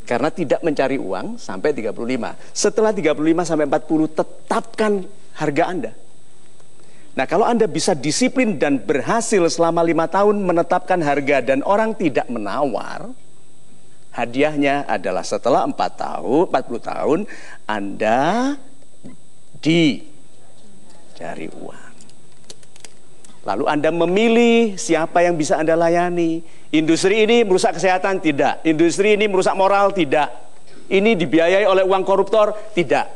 Karena tidak mencari uang sampai 35. Setelah 35 sampai 40, tetapkan harga Anda. Nah, kalau Anda bisa disiplin dan berhasil selama 5 tahun menetapkan harga dan orang tidak menawar, hadiahnya adalah setelah 40 tahun, Anda dicari uang. Lalu Anda memilih siapa yang bisa Anda layani. Industri ini merusak kesehatan? Tidak. Industri ini merusak moral? Tidak. Ini dibiayai oleh uang koruptor? Tidak.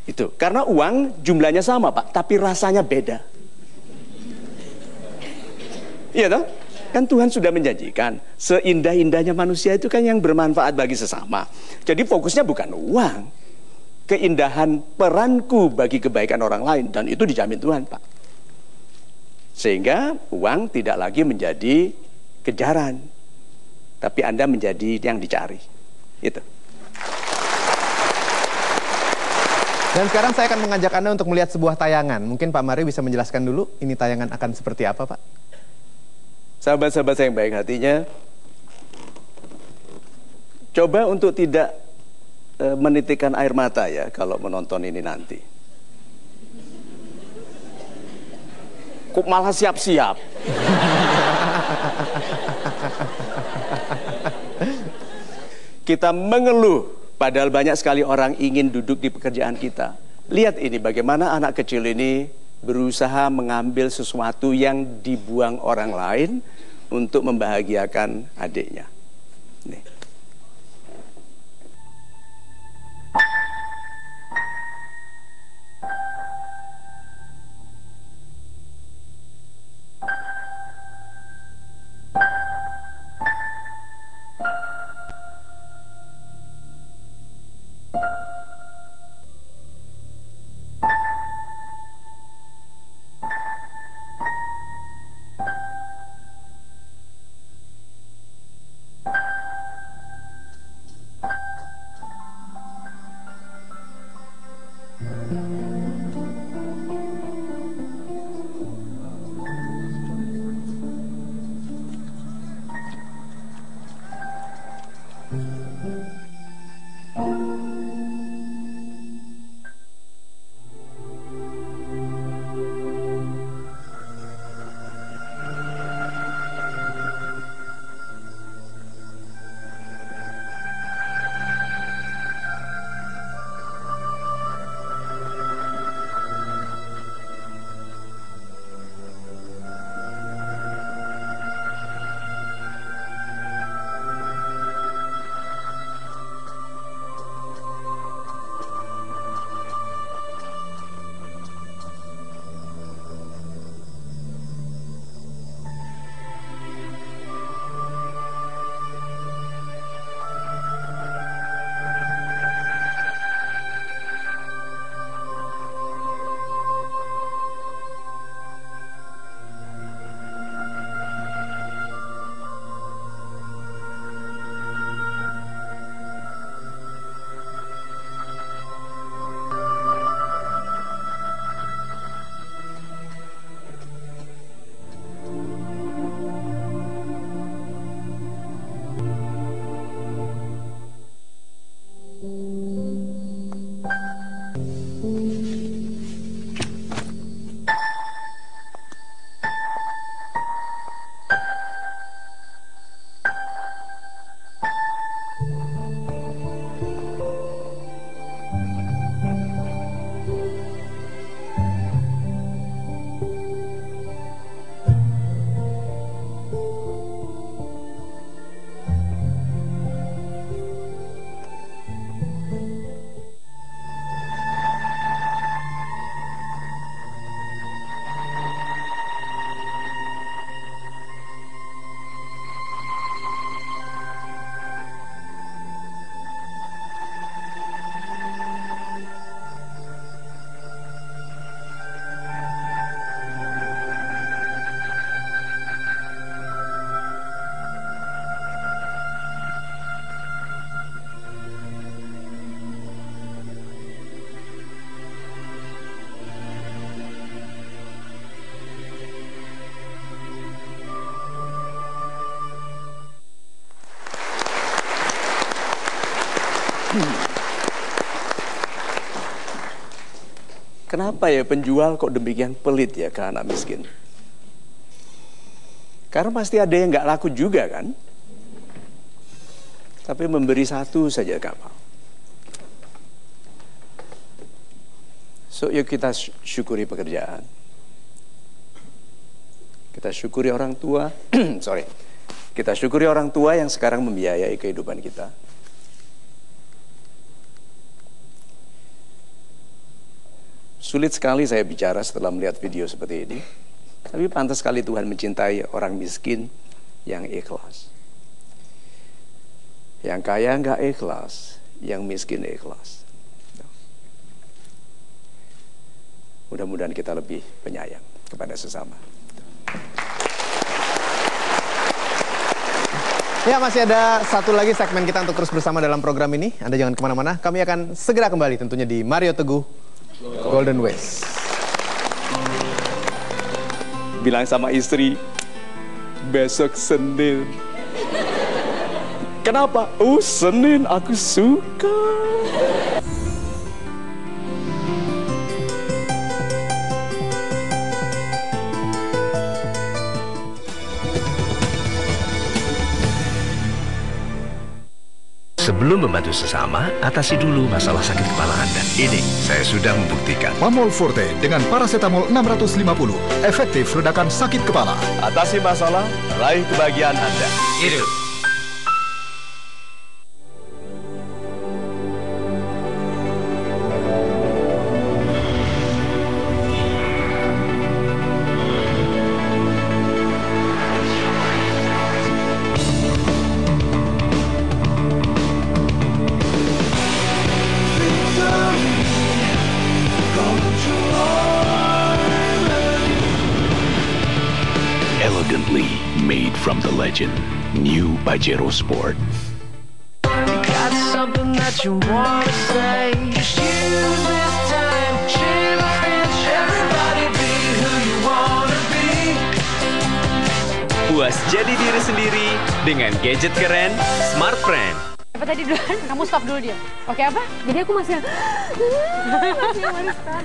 Itu. Karena uang jumlahnya sama, Pak, tapi rasanya beda. Iya toh? Kan Tuhan sudah menjanjikan seindah-indahnya manusia itu kan yang bermanfaat bagi sesama. Jadi fokusnya bukan uang. Keindahan peranku bagi kebaikan orang lain, dan itu dijamin Tuhan, Pak. Sehingga uang tidak lagi menjadi kejaran, tapi Anda menjadi yang dicari. Itu. Dan sekarang saya akan mengajak Anda untuk melihat sebuah tayangan. Mungkin Pak Mario bisa menjelaskan dulu ini tayangan akan seperti apa, Pak? Sahabat-sahabat saya yang baik hatinya, coba untuk tidak menitikkan air mata ya kalau menonton ini nanti. Kok malah siap-siap? Kita mengeluh, padahal banyak sekali orang ingin duduk di pekerjaan kita. Lihat ini bagaimana anak kecil ini berusaha mengambil sesuatu yang dibuang orang lain untuk membahagiakan adiknya. Nih. Kenapa ya penjual kok demikian pelit ya ke anak miskin? Karena pasti ada yang nggak laku juga kan? Tapi memberi satu saja gak mau. So yuk kita syukuri pekerjaan. Kita syukuri orang tua. Kita syukuri orang tua yang sekarang membiayai kehidupan kita. Sulit sekali saya bicara setelah melihat video seperti ini. Tapi pantas sekali Tuhan mencintai orang miskin yang ikhlas. Yang kaya nggak ikhlas, yang miskin ikhlas. Mudah-mudahan kita lebih penyayang kepada sesama. Ya, masih ada satu lagi segmen kita untuk terus bersama dalam program ini. Anda jangan kemana-mana, kami akan segera kembali tentunya di Mario Teguh Golden Ways. Bilang sama istri, besok Senin. Kenapa? Oh, Senin aku suka. Sebelum membantu sesama, atasi dulu masalah sakit kepala Anda. Ini saya sudah membuktikan. Pamol Forte dengan paracetamol 650, efektif redakan sakit kepala. Atasi masalah, raih kebahagiaan Anda. Hidup. Elegantly made from the legend, new Pajero Sport. Got something that you wanna say? Just use this time. Bebas jadi diri sendiri dengan gadget keren Smartfriend. Apa tadi duluan? Kamu stop dulu dia. Oke apa? Jadi aku masih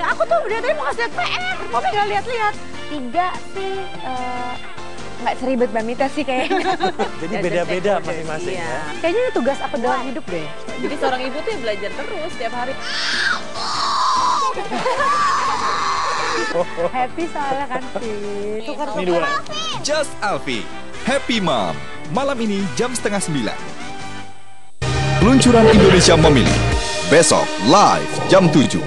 aku tuh dari tadi mau kasih lihat PR, Mami nggak lihat-lihat. 3 sih nggak seribet Mbak Mita sih kayaknya. Jadi beda-beda masing-masing ya. Kayaknya ini tugas apa dalam hidup deh. Jadi seorang ibu tuh ya belajar terus setiap hari. Happy soalnya kan sih. Ini dua. Just Alfie, Happy Mom. Malam ini jam 8:30. Peluncuran Indonesia Memilih. Besok live jam 7.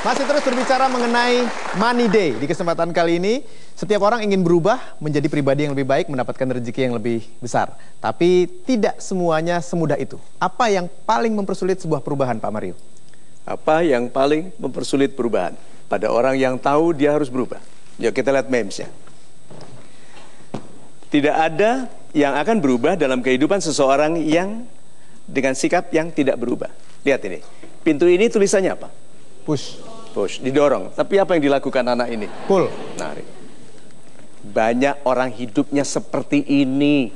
Masih terus berbicara mengenai Money Day. Di kesempatan kali ini, setiap orang ingin berubah menjadi pribadi yang lebih baik, mendapatkan rezeki yang lebih besar. Tapi tidak semuanya semudah itu. Apa yang paling mempersulit sebuah perubahan, Pak Mario? Apa yang paling mempersulit perubahan? Pada orang yang tahu dia harus berubah. Yuk kita lihat memesnya. Tidak ada yang akan berubah dalam kehidupan seseorang yang dengan sikap yang tidak berubah. Lihat ini. Pintu ini tulisannya apa? Push. Push, didorong. Tapi apa yang dilakukan anak ini? Pull. Nah, banyak orang hidupnya seperti ini.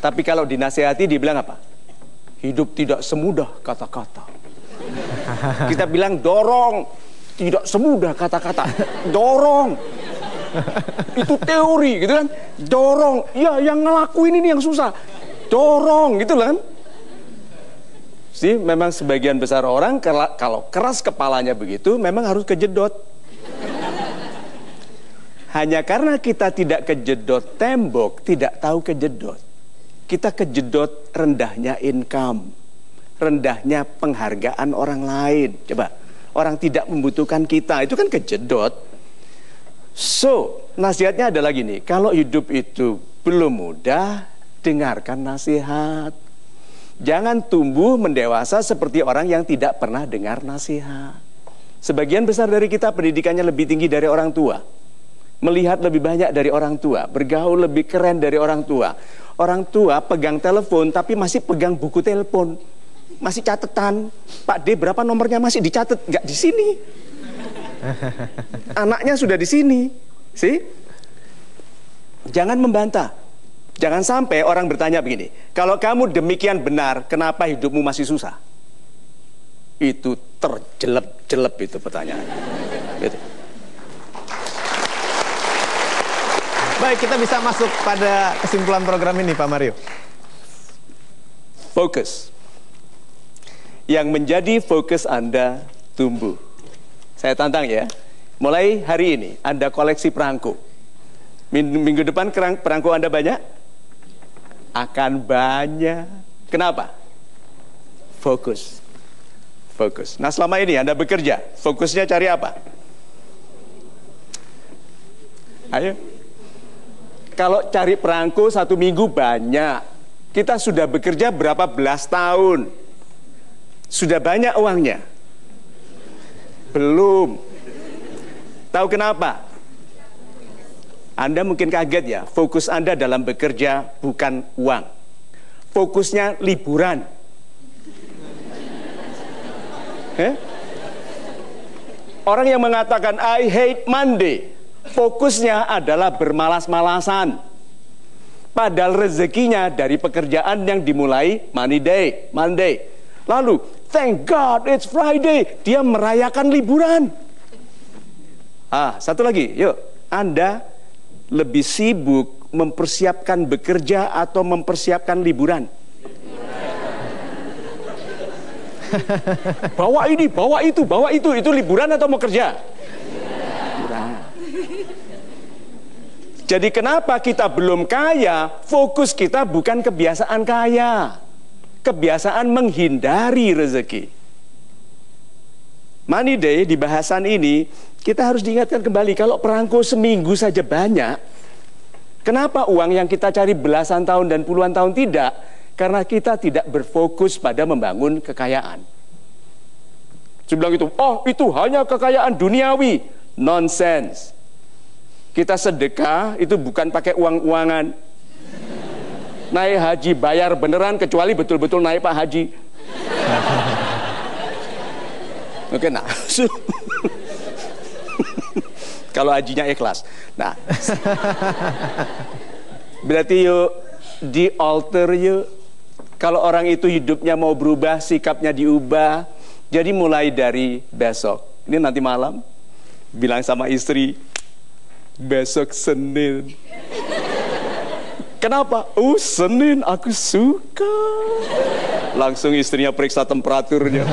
Tapi kalau dinasehati dibilang apa? Hidup tidak semudah kata-kata. Kita bilang dorong. Tidak semudah kata-kata. Dorong. Itu teori gitu kan. Dorong. Ya yang ngelakuin ini yang susah. Dorong gitu kan. Sih, memang sebagian besar orang kalau keras kepalanya begitu, memang harus kejedot. Hanya karena kita tidak kejedot tembok, tidak tahu kejedot. Kita kejedot rendahnya income, rendahnya penghargaan orang lain. Coba, orang tidak membutuhkan kita, itu kan kejedot. So, nasihatnya adalah gini, kalau hidup itu belum mudah, dengarkan nasihat. Jangan tumbuh mendewasa seperti orang yang tidak pernah dengar nasihat. Sebagian besar dari kita pendidikannya lebih tinggi dari orang tua. Melihat lebih banyak dari orang tua. Bergaul lebih keren dari orang tua. Orang tua pegang telepon tapi masih pegang buku telepon. Masih catatan. Pak D berapa nomornya masih dicatat? Nggak di sini. Anaknya sudah di sini. See? Jangan membantah. Jangan sampai orang bertanya begini, kalau kamu demikian benar, kenapa hidupmu masih susah? Itu terjelep-jelep itu pertanyaan. Gitu. Baik, kita bisa masuk pada kesimpulan program ini, Pak Mario. Fokus. Yang menjadi fokus Anda tumbuh. Saya tantang ya, mulai hari ini Anda koleksi perangko. Minggu depan perangko Anda banyak? Akan banyak. Kenapa? Fokus. Fokus. Nah selama ini Anda bekerja, fokusnya cari apa? Ayo. Kalau cari perangko 1 minggu banyak. Kita sudah bekerja berapa belas tahun. Sudah banyak uangnya? Belum. Tahu kenapa? Anda mungkin kaget ya, fokus Anda dalam bekerja bukan uang. Fokusnya liburan. Orang yang mengatakan I hate Monday, fokusnya adalah bermalas-malasan. Padahal rezekinya dari pekerjaan yang dimulai Monday. Lalu, thank God it's Friday, dia merayakan liburan. Satu lagi, yuk. Anda lebih sibuk mempersiapkan bekerja atau mempersiapkan liburan? Bawa ini, bawa itu liburan atau mau kerja? Liburan. Jadi kenapa kita belum kaya? Fokus kita bukan kebiasaan kaya, kebiasaan menghindari rezeki. Money Day di bahasan ini kita harus diingatkan kembali, kalau perangko seminggu saja banyak, kenapa uang yang kita cari belasan tahun dan puluhan tahun tidak? Karena kita tidak berfokus pada membangun kekayaan. Saya bilang itu hanya kekayaan duniawi. Nonsense. Kita sedekah itu bukan pakai uang-uangan. Naik haji bayar beneran, kecuali betul-betul naik Pak Haji. Oke, nah. Kalau hajinya ikhlas. Nah. Berarti yuk di alter yuk. Kalau orang itu hidupnya mau berubah, sikapnya diubah. Jadi mulai dari besok. Ini nanti malam bilang sama istri, besok Senin. Kenapa? Oh, Senin aku suka. Langsung istrinya periksa temperaturnya.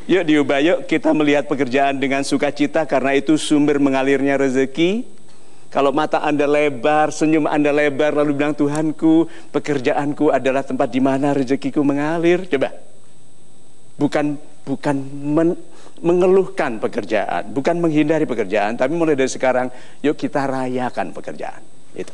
Yuk diubah, yuk kita melihat pekerjaan dengan sukacita karena itu sumber mengalirnya rezeki. Kalau mata Anda lebar, senyum Anda lebar lalu bilang, Tuhanku, pekerjaanku adalah tempat di mana rezekiku mengalir. Coba. Bukan mengeluhkan pekerjaan, bukan menghindari pekerjaan, tapi mulai dari sekarang yuk kita rayakan pekerjaan. Itu.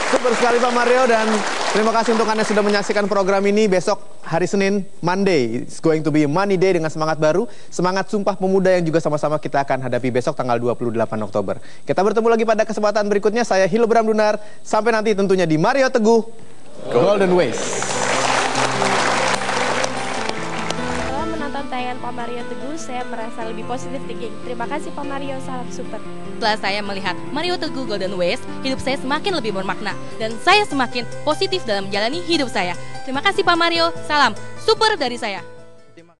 Super sekali Pak Mario, dan terima kasih untuk Anda sudah menyaksikan program ini. Besok hari Senin, Monday, it's going to be a money day dengan semangat baru, semangat Sumpah Pemuda yang juga sama-sama kita akan hadapi besok tanggal 28 Oktober. Kita bertemu lagi pada kesempatan berikutnya. Saya Hilo Bram Dunar, sampai nanti tentunya di Mario Teguh Golden Ways. Tayangan Pak Mario Teguh, saya merasa lebih positif thinking. Terima kasih Pak Mario, salam super. Setelah saya melihat Mario Teguh Golden Ways, hidup saya semakin lebih bermakna dan saya semakin positif dalam menjalani hidup saya. Terima kasih Pak Mario, salam super dari saya.